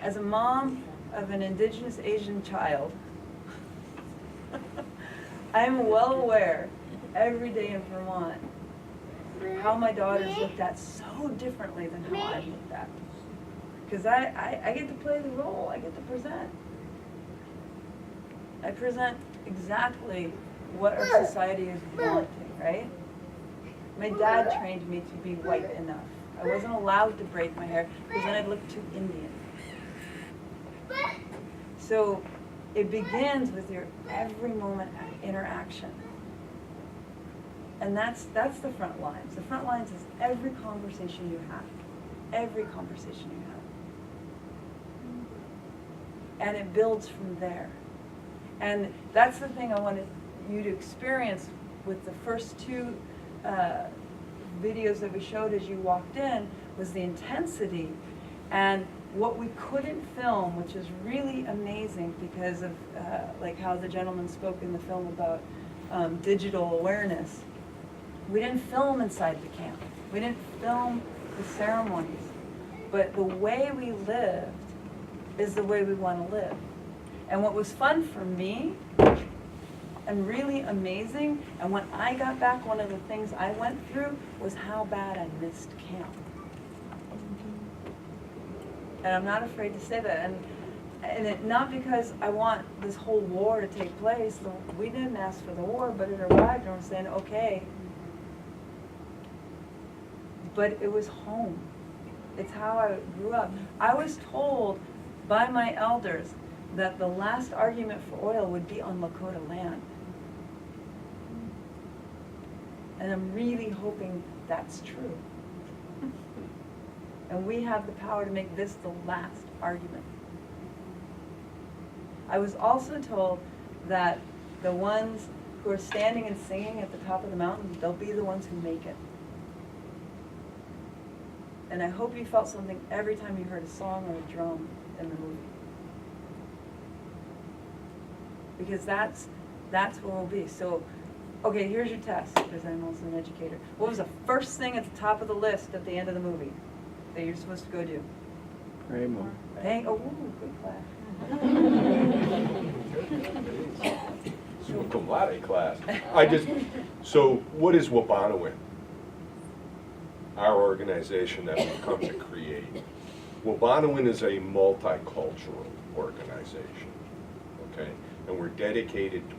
As a mom of an indigenous Asian child, I am well aware every day in Vermont how my daughter's looked at so differently than how I'm looked at. Because I get to play the role, I get to present. I present exactly what our society is wanting, right? My dad trained me to be white enough. I wasn't allowed to braid my hair because then I'd look too Indian. So it begins with your every moment interaction. And that's the front lines. The front lines is every conversation you have. Every conversation you have. And it builds from there. And that's the thing I wanted you to experience with the first two videos that we showed as you walked in, was the intensity and what we couldn't film, which is really amazing because of like how the gentleman spoke in the film about digital awareness. We didn't film inside the camp. We didn't film the ceremonies. But the way we lived is the way we want to live. And what was fun for me and really amazing, and when I got back, one of the things I went through was how bad I missed camp. And I'm not afraid to say that. And it, not because I want this whole war to take place. We didn't ask for the war, but it arrived, and I'm saying, okay. But it was home. It's how I grew up. I was told by my elders that the last argument for oil would be on Lakota land. And I'm really hoping that's true. And we have the power to make this the last argument. I was also told that the ones who are standing and singing at the top of the mountain, they'll be the ones who make it. And I hope you felt something every time you heard a song or a drum in the movie. Because that's where we'll be. So, okay, here's your test, because I'm also an educator. What was the first thing at the top of the list at the end of the movie that you're supposed to go do? Pray more. Good class. Summa cum laude class. So what is Wabanawin? Our organization that we've come to create. Wabanawin is a multicultural organization, okay? And we're dedicated to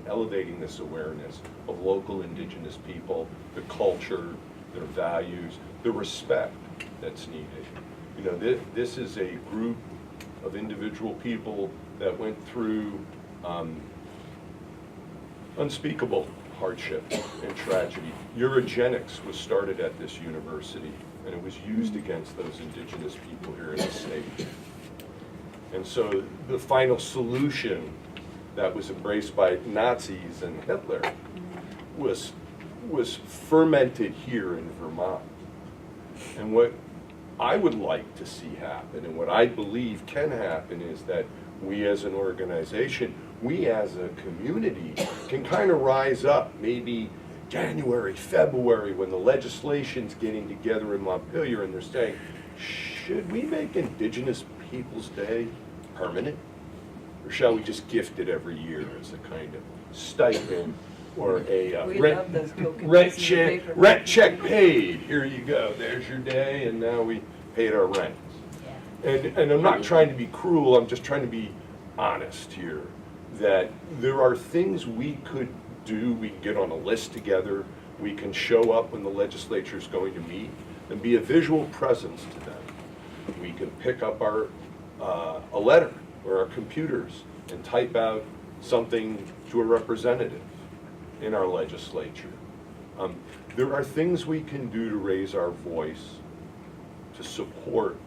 elevating this awareness of local indigenous people, the culture, their values, the respect that's needed. You know, this is a group of individual people that went through unspeakable hardship and tragedy. Eugenics was started at this university, and it was used against those indigenous people here in the state. And so the final solution that was embraced by Nazis and Hitler was fermented here in Vermont. And what I would like to see happen, and what I believe can happen, is that we as an organization, we as a community can kind of rise up, maybe January, February, when the legislation's getting together in Montpelier and they're saying, should we make Indigenous Peoples' Day permanent? Or shall we just gift it every year as a kind of stipend or a rent check paid? Here you go, there's your day, and now we paid our rent. And I'm not trying to be cruel, I'm just trying to be honest here, that there are things we could do. We can get on a list together, we can show up when the legislature is going to meet and be a visual presence to them. We can pick up a letter or our computers and type out something to a representative in our legislature. There are things we can do to raise our voice, to support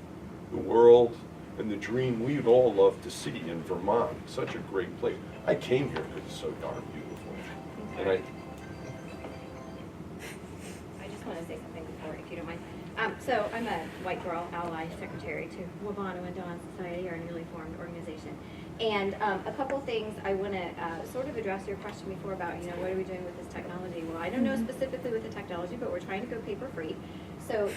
the world and the dream we'd all love to see in Vermont. Such a great place. I came here because it's so darn beautiful. And I just want to say something before, if you don't mind. So I'm a white girl ally secretary to Wabano and Dawn Society, our newly formed organization. And a couple things I want to sort of address your question before about, you know, what are we doing with this technology? Well, I don't know specifically with the technology, but we're trying to go paper free. So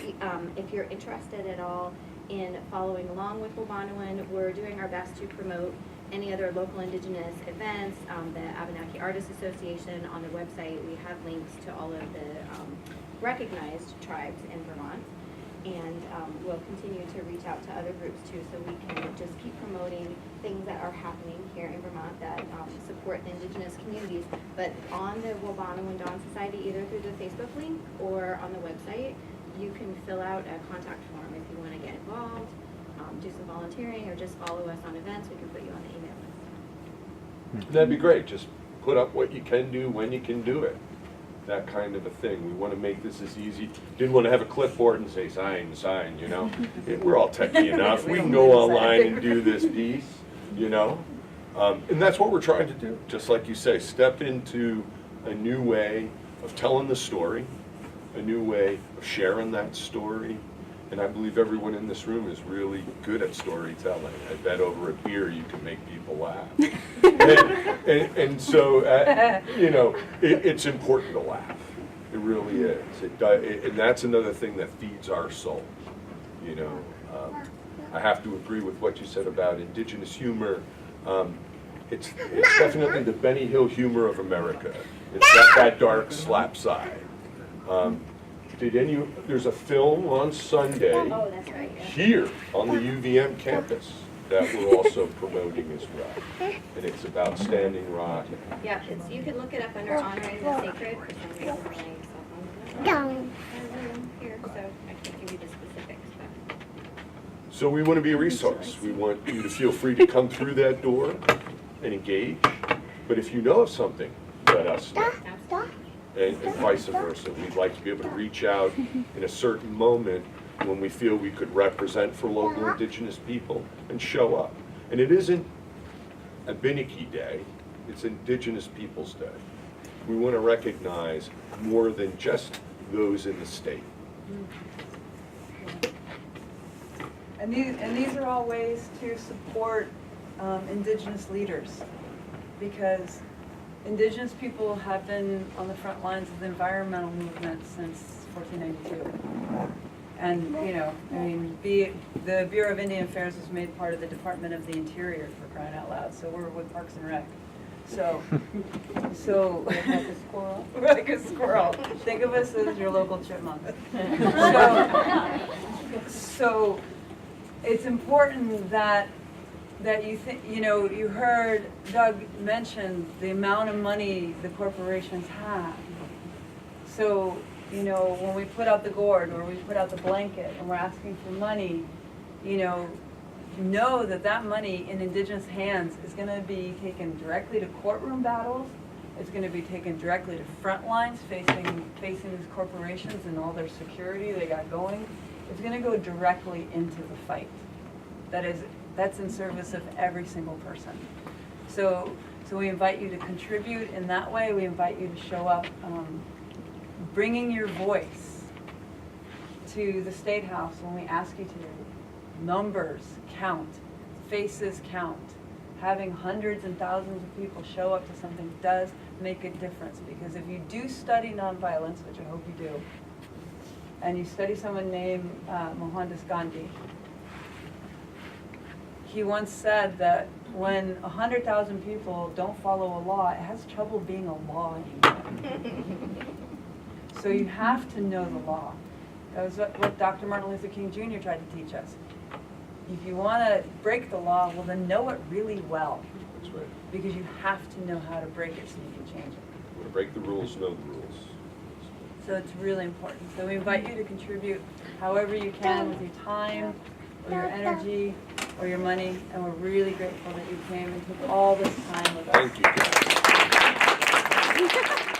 if you're interested at all in following along with Wabanoan, we're doing our best to promote any other local indigenous events, the Abenaki Artists Association. On the website, we have links to all of the recognized tribes in Vermont. And we'll continue to reach out to other groups too, so we can just keep promoting things that are happening here in Vermont that support the indigenous communities. But on the Wabano and Dawn Society, either through the Facebook link or on the website, you can fill out a contact form if you want to get involved, do some volunteering, or just follow us on events. We can put you on the email list. that'd be great. Just put up what you can do when you can do it. That kind of a thing. We want to make this as easy. Didn't want to have a clipboard and say sign, sign, you know. We're all techie enough. We can go online and do this piece, you know. And that's what we're trying to do. Just like you say, step into a new way of telling the story, a new way of sharing that story. And I believe everyone in this room is really good at storytelling. I bet over a beer you can make people laugh. and so, you know, it's important to laugh. It really is. And that's another thing that feeds our soul. You know, I have to agree with what you said about indigenous humor. It's definitely the Benny Hill humor of America. It's got that dark slap side. There's a film on Sunday Oh, that's right. Yeah. here on the UVM campus that we're also promoting as well. And it's about Standing Rock. Yeah, you can look it up under Honoring the Sacred. For some reason, my cell phone doesn't here, so I can't give you the specifics. But. So we want to be a resource. We want you to feel free to come through that door and engage. But if you know of something, let us know. Absolutely. And vice versa. We'd like to be able to reach out in a certain moment when we feel we could represent for local indigenous people and show up. And it isn't Abenaki Day, it's Indigenous Peoples Day. We want to recognize more than just those in the state. And these are all ways to support indigenous leaders, because indigenous people have been on the front lines of the environmental movement since 1492. And, you know, I mean, the Bureau of Indian Affairs was made part of the Department of the Interior, for crying out loud, so we're with Parks and Rec. So like a squirrel. Like a squirrel. Think of us as your local chipmunks. So it's important that you think, you know, you heard Doug mention the amount of money the corporations have. So, you know, when we put out the gourd or we put out the blanket and we're asking for money, you know that money in indigenous hands is going to be taken directly to courtroom battles. It's going to be taken directly to front lines facing these corporations and all their security they got going. It's going to go directly into the fight. That's in service of every single person. So we invite you to contribute in that way. We invite you to show up, bringing your voice to the State House when we ask you to. Numbers count, faces count. Having hundreds and thousands of people show up to something does make a difference, because if you do study nonviolence, which I hope you do, and you study someone named Mohandas Gandhi, he once said that when 100,000 people don't follow a law, it has trouble being a law anymore. So you have to know the law. That was what Dr. Martin Luther King Jr. tried to teach us. If you want to break the law, well then know it really well. That's right. Because you have to know how to break it so you can change it. You want to break the rules, know the rules. So it's really important. So we invite you to contribute however you can with your time, or your energy, or your money, and we're really grateful that you came and took all this time with us. Thank you.